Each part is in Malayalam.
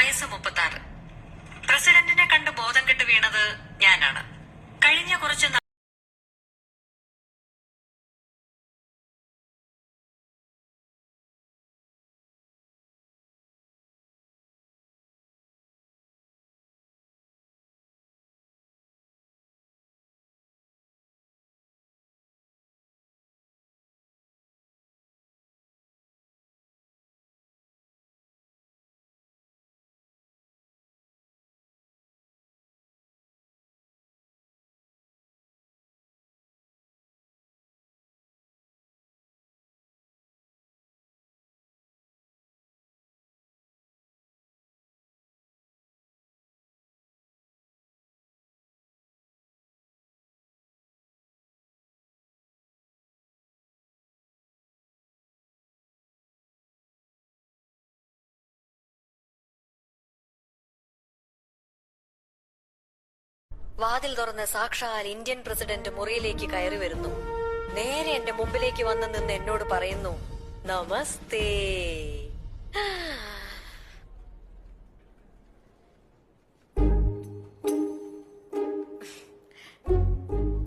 വയസ്സ് 36. പ്രസിഡന്റിനെ കണ്ട് ബോധം കെട്ട് വീണത് ഞാനാണ്. കഴിഞ്ഞ കുറച്ച് വാതിൽ തുറന്ന് സാക്ഷാൽ ഇന്ത്യൻ പ്രസിഡന്റ് മുറിയിലേക്ക് കയറി വരുന്നു. നേരെ എന്റെ മുമ്പിലേക്ക് വന്ന് നിന്ന് എന്നോട് പറയുന്നു, നമസ്തേ.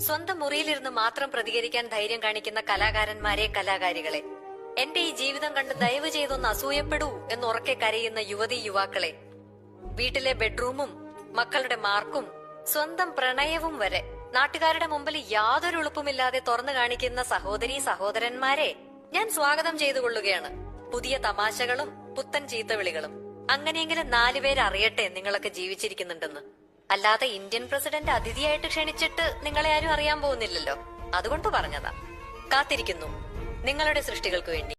സ്വന്തം മുറിയിലിരുന്ന് മാത്രം പ്രതികരിക്കാൻ ധൈര്യം കാണിക്കുന്ന കലാകാരന്മാരെ, കലാകാരികളെ, എന്റെ ഈ ജീവിതം കണ്ട് ദയവ് ചെയ്തൊന്ന് അസൂയപ്പെടൂ എന്നുറക്കെ കരയുന്ന യുവതീ യുവാക്കളെ, വീട്ടിലെ ബെഡ്റൂമും മക്കളുടെ മാർക്കും സ്വന്തം പ്രണയവും വരെ നാട്ടുകാരുടെ മുമ്പിൽ യാതൊരു എളുപ്പമില്ലാതെ തുറന്നു കാണിക്കുന്ന സഹോദരീ സഹോദരന്മാരെ ഞാൻ സ്വാഗതം ചെയ്തു കൊള്ളുകയാണ്. പുതിയ തമാശകളും പുത്തൻ ചീത്തവിളികളും. അങ്ങനെയെങ്കിലും 4 പേര് അറിയട്ടെ നിങ്ങളൊക്കെ ജീവിച്ചിരിക്കുന്നുണ്ടെന്ന്. അല്ലാതെ ഇന്ത്യൻ പ്രസിഡന്റ് അതിഥിയായിട്ട് ക്ഷണിച്ചിട്ട് നിങ്ങളെ ആരും അറിയാൻ പോകുന്നില്ലല്ലോ. അതുകൊണ്ട് പറഞ്ഞതാ. കാത്തിരിക്കുന്നു നിങ്ങളുടെ സൃഷ്ടികൾക്ക് വേണ്ടി.